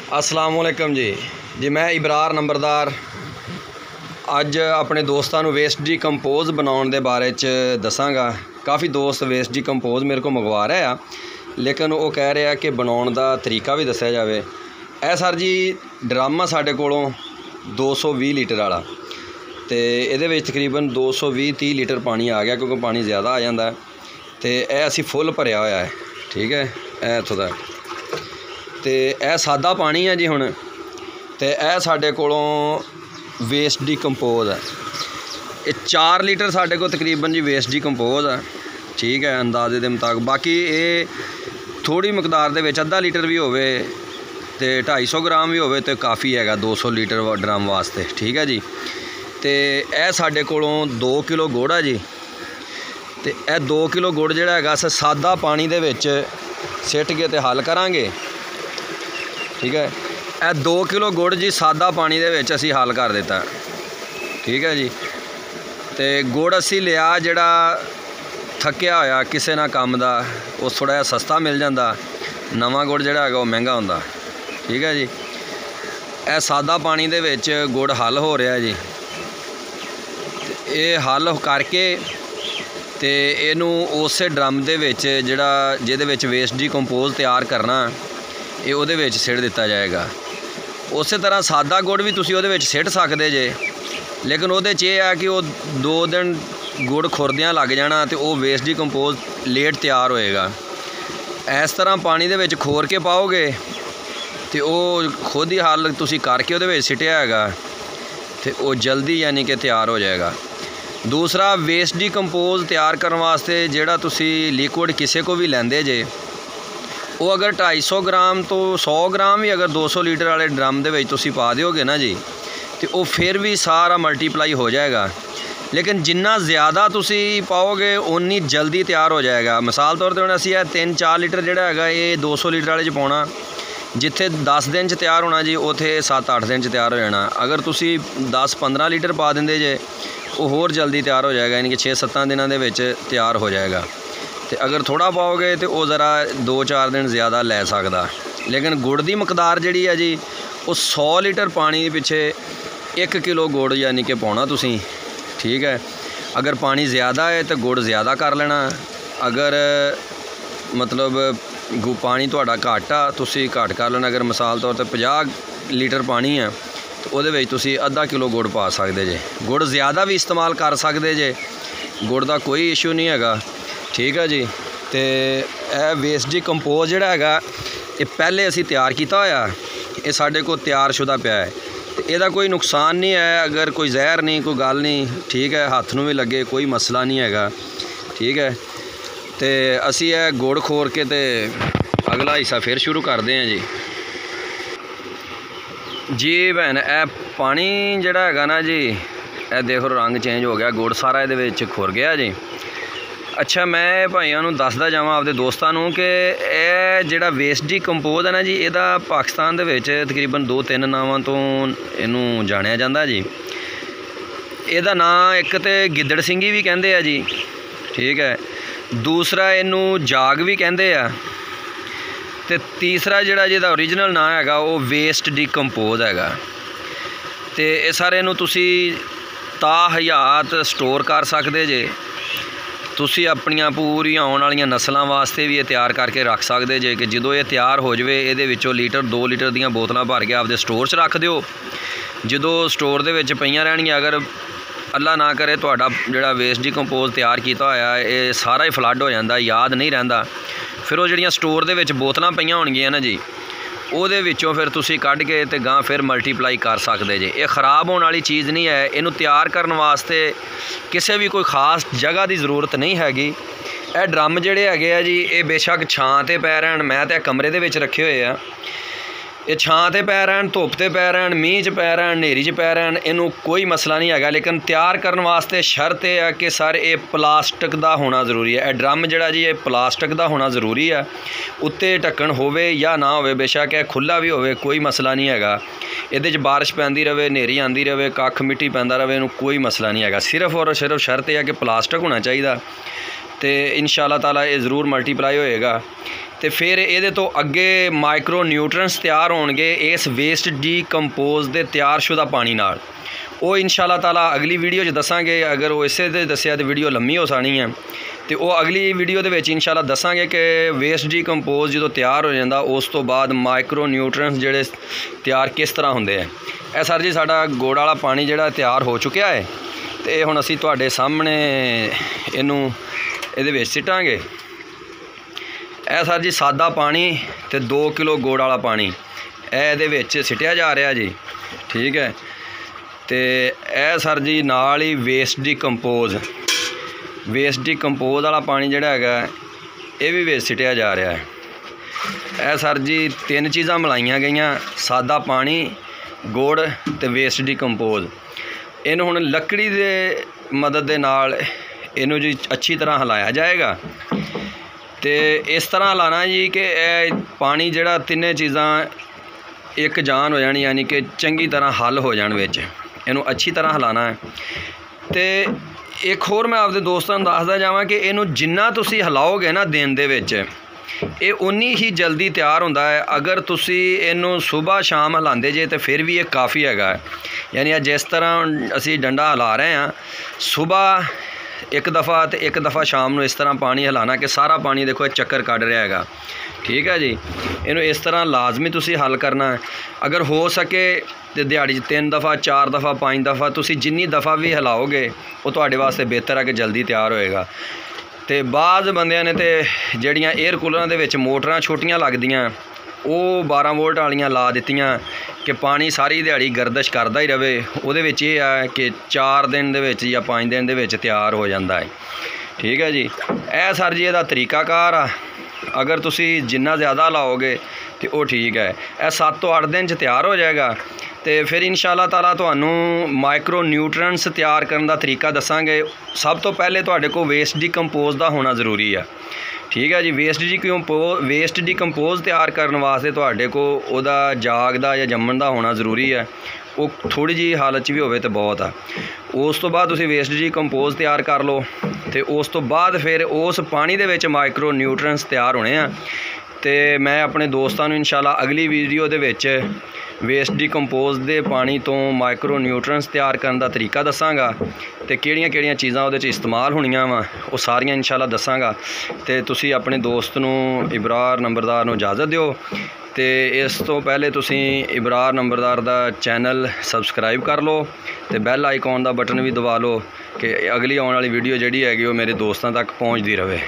अस्सलामुअलैकुम जी मैं इबरार नंबरदार अज अपने दोस्तों को वेस्ट डिकंपोज बनाने के बारे दसांगा। काफ़ी दोस्त वेस्ट डिकंपोज मेरे को मंगवा रहे हैं, लेकिन वो कह रहे हैं कि बनाने का तरीका भी दसिया जाए। ए सर जी ड्रम साढ़े कोलों 220 लीटर वाला, तो ये तकरीबन 220-30 लीटर पानी आ गया, क्योंकि पानी ज़्यादा आ जाता है। तो यह असी फुल भरिया हुआ है, ठीक है। यह इत्थों का तो यह सादा पानी है जी। हुण तो यह साढ़े कोलों वेस्ट डिकंपोज है। ये 4 लीटर साढ़े को तकरीबन जी वेस्ट डिकंपोज है, ठीक है, अंदाजे के मुताबिक। बाकी ये थोड़ी मकदार दे विच अद्धा लीटर भी होवे तो 250 ग्राम भी होवे तो काफ़ी है 200 लीटर ड्रम वास्ते, ठीक है जी। तो यह साढ़े कोलों 2 किलो गुड़ है जी। तो यह 2 किलो गुड़ जिहड़ा हैगा अस सादा पानी दे विच सिट के ते हल करांगे, ठीक है। यह 2 किलो गुड़ जी सादा पानी दे विच असी हल कर दिता, ठीक है जी। तो गुड़ असी लिया जिहड़ा थक्या होया किसी ना काम दा, वो थोड़ा जिहा सस्ता मिल जाता। नवां गुड़ जिहड़ा हैगा वो महंगा हुंदा, ठीक है जी। यह सादा पानी दे विच गुड़ हल हो रहा जी। ये हल करके तो इनू उस ड्रम दे विच जिहड़ा जिहदे विच वेस्ट डिकंपोज तैयार करना ये उहदे विच सिट दिता जाएगा। उस तरह सादा गुड़ भी तुसीं उहदे विच सिट सकदे जे, लेकिन उहदे च यह है कि वो 2 दिन गुड़ खुरदियां लग जाना तो वो वेस्ट डिकंपोज लेट तैयार होएगा। इस तरह पानी दे विच खोर के पाओगे तो वो खुद ही हल तुसीं करके उहदे विच सिटिया हैगा तो वो जल्दी यानी कि तैयार हो जाएगा। दूसरा वेस्ट डिकंपोज तैयार करने वास्ते जिहड़ा तुसीं लिक्विड किसी को भी लैंदे जे, वो अगर 250 ग्राम तो 100 ग्राम भी अगर 200 लीटर वाले ड्रम दे विच तुसीं पा दोगे ना जी, तो वो फिर भी सारा मल्टीप्लाई हो जाएगा। लेकिन जिन्ना ज़्यादा तुसीं पाओगे उन्नी जल्दी तैयार हो जाएगा। मिसाल तौर पर हुण असीं 3-4 लीटर जिहड़ा हैगा ये 200 लीटर वाले च पाउणा, जिथे 10 दिन च तैयार होना जी उत्थे 7-8 दिन च तैयार हो जाना। अगर तुसीं 10-15 लीटर पा देंदे जे वो होर जल्दी तैयार हो जाएगा, यानी कि 6-7 दिनों के विच तैयार हो जाएगा। तो अगर थोड़ा पाओगे तो वो ज़रा 2-4 दिन ज़्यादा लै सकदा। लेकिन गुड़ की मकदार जिहड़ी है जी वो 100 लीटर पानी के पिछे 1 किलो गुड़ यानी कि पाउणा तुसीं, ठीक है। अगर पानी ज़्यादा है तो गुड़ ज़्यादा कर लेना। अगर मतलब पानी तुहाडा घट आ तुसीं घट कर लेना। अगर मिसाल तौर पर 50 लीटर पानी है तो उहदे विच तुसीं आधा किलो गुड़ पा सकदे जे। गुड़ ज़्यादा भी इस्तेमाल कर सकदे जे, गुड़ का कोई इशू नहीं हैगा, ठीक है जी। तो यह वेस्ट डिकंपोज जिहड़ा हैगा ये पहले असीं तैयार किया होया, ये साडे कोल तैयारशुदा पिया है। तो इहदा कोई नुकसान नहीं है, अगर कोई जहर नहीं कोई गल नहीं, ठीक है। हत्थ नूं भी लगे कोई मसला नहीं हैगा, ठीक है। तो असीं यह गुड़ खोर के ते अगला हिस्सा फिर शुरू करते हैं जी भैन। यह पानी जिहड़ा हैगा ना जी, यह देखो रंग चेंज हो गया, गुड़ सारा इहदे विच खुर गया जी। अच्छा मैं भाइयों नूं दसदा जावां आपदे दोस्तां नूं कि यह जिहड़ा वेस्ट डिकंपोज है ना जी, इहदा पाकिस्तान दे विच तकरीबन 2-3 नावां तो इहनूं जाणिया जांदा जी। इहदा नाम एक तो गिद्दड़ सिंगी भी कहंदे आ जी, ठीक है। दूसरा इहनूं जाग भी कहंदे आ, ते तीसरा जिहड़ा जिहदा ओरिजिनल नाम हैगा वो वेस्ट डिकंपोज हैगा। तो ये सारे नूं तुसीं ताहयात स्टोर कर सकदे जे। तुसीं अपनियां पूरियां आउण वालियां नस्लां वास्ते भी ये तैयार करके रख सकदे जे कि जदों ये तैयार हो जाए इहदे विचों लीटर 2 लीटर दीयां बोतलां भर के आपदे स्टोर च रख दिओ। जदों स्टोर दे विच पईयां रहणगीआं, अगर अल्लाह ना करे तुहाडा जिहड़ा वेस्ट डिकंपोज तैयार कीता होया ये सारा ही फ्लड हो जांदा, याद नहीं रहिंदा, फिर वो जिहड़ियां स्टोर दे विच बोतलां पईयां होणगीआं ना जी, ਉਹਦੇ ਵਿੱਚੋਂ फिर तुसीं कढ़ के तो गां फिर मल्टीप्लाई कर सकते जे। ये खराब होने वाली चीज़ नहीं है, इनू तैयार करने वास्ते किसी भी कोई खास जगह की जरूरत नहीं हैगी। ਇਹ ड्रम ਜਿਹੜੇ ਹੈਗੇ ਆ ਜੀ ਇਹ बेशक ਛਾਂ ਤੇ ਪੈ ਰਹਿਣ, मैं तो कमरे ਦੇ ਵਿੱਚ ਰੱਖੇ ਹੋਏ ਆ। ਇਹ ਛਾਂ ਤੇ ਪੈ ਰਹਿਣ, ਧੁੱਪ ਤੇ ਪੈ ਰਹਿਣ, ਮੀਂਹ 'ਚ ਪੈ ਰਹਿਣ, ਹਨੇਰੀ 'ਚ ਪੈ ਰਹਿਣ, ਇਹਨੂੰ ਕੋਈ ਮਸਲਾ ਨਹੀਂ ਹੈਗਾ। ਲੇਕਿਨ ਤਿਆਰ ਕਰਨ ਵਾਸਤੇ ਸ਼ਰਤ ਇਹ ਹੈ ਕਿ ਸਰ ਇਹ ਪਲਾਸਟਿਕ ਦਾ ਹੋਣਾ ਜ਼ਰੂਰੀ ਹੈ। ਇਹ ਡਰਮ ਜਿਹੜਾ ਜੀ ਇਹ ਪਲਾਸਟਿਕ ਦਾ ਹੋਣਾ ਜ਼ਰੂਰੀ ਹੈ। ਉੱਤੇ ਢੱਕਣ ਹੋਵੇ ਜਾਂ ਨਾ ਹੋਵੇ, ਬੇਸ਼ੱਕ ਇਹ ਖੁੱਲ੍ਹਾ ਵੀ ਹੋਵੇ ਕੋਈ ਮਸਲਾ ਨਹੀਂ ਹੈਗਾ। ਇਹਦੇ 'ਚ ਬਾਰਿਸ਼ ਪੈਂਦੀ ਰਹੇ, ਹਨੇਰੀ ਆਉਂਦੀ ਰਹੇ, ਕੱਖ ਮਿੱਟੀ ਪੈਂਦਾ ਰਹੇ, ਇਹਨੂੰ ਕੋਈ ਮਸਲਾ ਨਹੀਂ ਹੈਗਾ। ਸਿਰਫ ਔਰ ਸਿਰਫ ਸ਼ਰਤ ਇਹ ਹੈ ਕਿ ਪਲਾਸਟਿਕ ਹੋਣਾ ਚਾਹੀਦਾ। तो इंशाअल्लाह ताला ये ज़रूर मल्टीप्लाई होएगा। ਤੇ ਫਿਰ ਇਹਦੇ ਤੋਂ ਅੱਗੇ ਮਾਈਕਰੋ ਨਿਊਟ੍ਰੀਐਂਟਸ ਤਿਆਰ ਹੋਣਗੇ ਇਸ ਵੇਸਟ ਡੀਕੰਪੋਜ਼ ਦੇ ਤਿਆਰਸ਼ੁਦਾ ਪਾਣੀ ਨਾਲ। ਉਹ ਇਨਸ਼ਾਅੱਲਾ ਤਾਲਾ ਅਗਲੀ ਵੀਡੀਓ 'ਚ ਦੱਸਾਂਗੇ। ਅਗਰ ਉਹ ਇਸੇ ਤੇ ਦੱਸਿਆ ਤਾਂ ਵੀਡੀਓ ਲੰਮੀ ਹੋ ਸਾਣੀ ਹੈ, ਤੇ ਉਹ ਅਗਲੀ ਵੀਡੀਓ ਦੇ ਵਿੱਚ ਇਨਸ਼ਾਅੱਲਾ ਦੱਸਾਂਗੇ ਕਿ ਵੇਸਟ ਡੀਕੰਪੋਜ਼ ਜਦੋਂ ਤਿਆਰ ਹੋ ਜਾਂਦਾ ਉਸ ਤੋਂ ਬਾਅਦ ਮਾਈਕਰੋ ਨਿਊਟ੍ਰੀਐਂਟਸ ਜਿਹੜੇ ਤਿਆਰ ਕਿਸ ਤਰ੍ਹਾਂ ਹੁੰਦੇ ਹੈ। ਇਹ ਸਰ ਜੀ ਸਾਡਾ ਗੁੜ ਵਾਲਾ ਪਾਣੀ ਜਿਹੜਾ ਤਿਆਰ ਹੋ ਚੁੱਕਿਆ ਹੈ, ਤੇ ਹੁਣ ਅਸੀਂ ਤੁਹਾਡੇ ਸਾਹਮਣੇ ਇਹਨੂੰ ਇਹਦੇ ਵਿੱਚ ਸਿੱਟਾਂਗੇ। ਇਹ ਸਰ ਜੀ ਸਾਦਾ ਪਾਣੀ ਤੇ 2 ਕਿਲੋ ਗੁੜ ਵਾਲਾ ਪਾਣੀ ਇਹਦੇ ਵਿੱਚ ਸਿੱਟਿਆ ਜਾ ਰਿਹਾ ਜੀ, ਠੀਕ ਹੈ। ਤੇ ਇਹ ਸਰ ਜੀ ਨਾਲ ਹੀ ਵੇਸਟ ਡੀਕੰਪੋਜ਼ ਵਾਲਾ ਪਾਣੀ ਜਿਹੜਾ ਹੈਗਾ ਇਹ ਵੀ ਵਿੱਚ ਸਿੱਟਿਆ ਜਾ ਰਿਹਾ ਹੈ। ਇਹ ਸਰ ਜੀ 3 ਚੀਜ਼ਾਂ ਮਿਲਾਈਆਂ ਗਈਆਂ, ਸਾਦਾ ਪਾਣੀ, ਗੁੜ ਤੇ ਵੇਸਟ ਡੀਕੰਪੋਜ਼। ਇਹਨੂੰ ਹੁਣ ਲੱਕੜੀ ਦੇ ਮਦਦ ਦੇ ਨਾਲ ਇਹਨੂੰ ਜੀ ਅੱਛੀ ਤਰ੍ਹਾਂ ਹਿਲਾਇਆ ਜਾਏਗਾ। ਤੇ ਇਸ ਤਰ੍ਹਾਂ ਹਿਲਾਣਾ ਜੀ ਕਿ ਇਹ ਪਾਣੀ ਜਿਹੜਾ ਤਿੰਨੇ ਚੀਜ਼ਾਂ ਇੱਕ ਜਾਨ ਹੋ ਜਾਣ, ਯਾਨੀ ਕਿ ਚੰਗੀ ਤਰ੍ਹਾਂ ਹੱਲ ਹੋ ਜਾਣ ਵਿੱਚ। ਇਹਨੂੰ ਅੱਛੀ ਤਰ੍ਹਾਂ ਹਿਲਾਣਾ ਹੈ। ਤੇ ਇੱਕ ਹੋਰ ਮੈਂ ਆਪਦੇ ਦੋਸਤਾਂ ਨੂੰ ਦੱਸਦਾ ਜਾਵਾਂ ਕਿ ਇਹਨੂੰ ਜਿੰਨਾ ਤੁਸੀਂ ਹਿਲਾਓਗੇ ਨਾ ਦਿਨ ਦੇ ਵਿੱਚ, ਇਹ ਉਨੀ ਹੀ ਜਲਦੀ ਤਿਆਰ ਹੁੰਦਾ ਹੈ। ਅਗਰ ਤੁਸੀਂ ਇਹਨੂੰ ਸੁਬਾਹ ਸ਼ਾਮ ਹਿਲਾਉਂਦੇ ਜੇ ਤਾਂ ਫਿਰ ਵੀ ਇਹ ਕਾਫੀ ਹੈਗਾ। ਯਾਨੀ ਜਿਸ ਤਰ੍ਹਾਂ ਅਸੀਂ ਡੰਡਾ ਹਿਲਾ ਰਹੇ ਹਾਂ, ਸੁਬਾਹ ਇੱਕ ਦਫਾ ਤੇ ਇੱਕ ਦਫਾ ਸ਼ਾਮ ਨੂੰ ਇਸ ਤਰ੍ਹਾਂ ਪਾਣੀ ਹਿਲਾਣਾ ਕਿ ਸਾਰਾ ਪਾਣੀ ਦੇਖੋ ਇਹ ਚੱਕਰ ਕੱਢ ਰਿਹਾ ਹੈਗਾ, ਠੀਕ ਹੈ ਜੀ। ਇਹਨੂੰ ਇਸ ਤਰ੍ਹਾਂ ਲਾਜ਼ਮੀ ਤੁਸੀਂ ਹੱਲ ਕਰਨਾ ਹੈ। ਅਗਰ ਹੋ ਸਕੇ ਤੇ ਦਿਹਾੜੀ 'ਚ 3 ਦਫਾ 4 ਦਫਾ 5 ਦਫਾ ਤੁਸੀਂ ਜਿੰਨੀ ਦਫਾ ਵੀ ਹਿਲਾਓਗੇ ਉਹ ਤੁਹਾਡੇ ਵਾਸਤੇ ਬਿਹਤਰ ਹੈ ਕਿ ਜਲਦੀ ਤਿਆਰ ਹੋਏਗਾ। ਤੇ ਬਾਅਦ ਬੰਦਿਆਂ ਨੇ ਤੇ ਜਿਹੜੀਆਂ 에ਅਰ ਕੂਲਰਾਂ ਦੇ ਵਿੱਚ ਮੋਟਰਾਂ ਛੋਟੀਆਂ ਲੱਗਦੀਆਂ ਉਹ 12 ਵੋਲਟ ਵਾਲੀਆਂ ਲਾ ਦਿੱਤੀਆਂ ਕਿ ਪਾਣੀ ਸਾਰੀ ਦਿਹਾੜੀ ਗਰਦਸ਼ ਕਰਦਾ ਹੀ ਰਹੇ। ਉਹਦੇ ਵਿੱਚ ਇਹ ਹੈ ਕਿ 4 ਦਿਨ ਦੇ ਵਿੱਚ ਜਾਂ 5 ਦਿਨ ਦੇ ਵਿੱਚ ਤਿਆਰ ਹੋ ਜਾਂਦਾ ਹੈ, ਠੀਕ ਹੈ ਜੀ। ਇਹ ਸਰ ਜੀ ਇਹਦਾ ਤਰੀਕਾਕਾਰ ਆ। ਅਗਰ ਤੁਸੀਂ ਜਿੰਨਾ ਜ਼ਿਆਦਾ ਲਾਓਗੇ ਤੇ ਉਹ ਠੀਕ ਹੈ। ਇਹ 7 ਤੋਂ 8 ਦਿਨ 'ਚ ਤਿਆਰ ਹੋ ਜਾਏਗਾ। ਤੇ ਫਿਰ ਇਨਸ਼ਾਅੱਲਾ ਤਾਲਾ ਤੁਹਾਨੂੰ ਮਾਈਕਰੋ ਨਿਊਟ੍ਰੀਐਂਟਸ ਤਿਆਰ ਕਰਨ ਦਾ ਤਰੀਕਾ ਦੱਸਾਂਗੇ। ਸਭ ਤੋਂ ਪਹਿਲੇ ਤੁਹਾਡੇ ਕੋਲ ਵੇਸਟ ਡੀਕੰਪੋਜ਼ ਦਾ ਹੋਣਾ ਜ਼ਰੂਰੀ ਆ, ਠੀਕ ਹੈ ਜੀ। ਵੇਸਟ ਡੀਕੰਪੋਜ਼ ਤਿਆਰ ਕਰਨ ਵਾਸਤੇ ਤੁਹਾਡੇ ਕੋਲ ਉਹਦਾ ਜਾਗਦਾ ਜਾਂ ਜੰਮਣ ਦਾ ਹੋਣਾ ਜ਼ਰੂਰੀ ਹੈ। ਉਹ ਥੋੜ੍ਹੀ ਜਿਹੀ ਹਾਲਤ 'ਚ ਵੀ ਹੋਵੇ ਤਾਂ ਬਹੁਤ ਆ। ਉਸ ਤੋਂ ਬਾਅਦ ਤੁਸੀਂ ਵੇਸਟ ਡੀਕੰਪੋਜ਼ ਤਿਆਰ ਕਰ ਲਓ, ਤੇ ਉਸ ਤੋਂ ਬਾਅਦ ਫਿਰ ਉਸ ਪਾਣੀ ਦੇ ਵਿੱਚ ਮਾਈਕਰੋ ਨਿਊਟ੍ਰੀਐਂਟਸ ਤਿਆਰ ਹੋਣੇ ਆ। ਤੇ ਮੈਂ ਆਪਣੇ ਦੋਸਤਾਂ ਨੂੰ ਇਨਸ਼ਾਅੱਲਾ ਅਗਲੀ ਵੀਡੀਓ ਦੇ ਵਿੱਚ ਵੇਸਟ ਡੀਕੰਪੋਜ਼ ਦੇ ਪਾਣੀ ਤੋਂ ਮਾਈਕਰੋ ਨਿਊਟ੍ਰੀਐਂਟਸ ਤਿਆਰ ਕਰਨ ਦਾ ਤਰੀਕਾ ਦੱਸਾਂਗਾ, ਤੇ ਕਿਹੜੀਆਂ ਚੀਜ਼ਾਂ ਉਹਦੇ 'ਚ ਇਸਤੇਮਾਲ ਹੋਣੀਆਂ ਵਾ ਉਹ ਸਾਰੀਆਂ ਇਨਸ਼ਾਅੱਲਾ ਦੱਸਾਂਗਾ। ਤੇ ਤੁਸੀਂ ਆਪਣੇ ਦੋਸਤ ਨੂੰ ਇਬਰਾਰ ਨੰਬਰਦਾਰ ਨੂੰ ਇਜਾਜ਼ਤ ਦਿਓ। ਤੇ ਇਸ ਤੋਂ ਪਹਿਲੇ ਤੁਸੀਂ ਇਬਰਾਰ ਨੰਬਰਦਾਰ ਦਾ ਚੈਨਲ ਸਬਸਕ੍ਰਾਈਬ ਕਰ ਲਓ ਤੇ ਬੈਲ ਆਈਕਨ ਦਾ ਬਟਨ ਵੀ ਦਬਾ ਲਓ ਕਿ ਅਗਲੀ ਆਉਣ ਵਾਲੀ ਵੀਡੀਓ ਜਿਹੜੀ ਹੈਗੀ ਉਹ ਮੇਰੇ ਦੋਸਤਾਂ ਤੱਕ ਪਹੁੰਚਦੀ ਰਹੇ।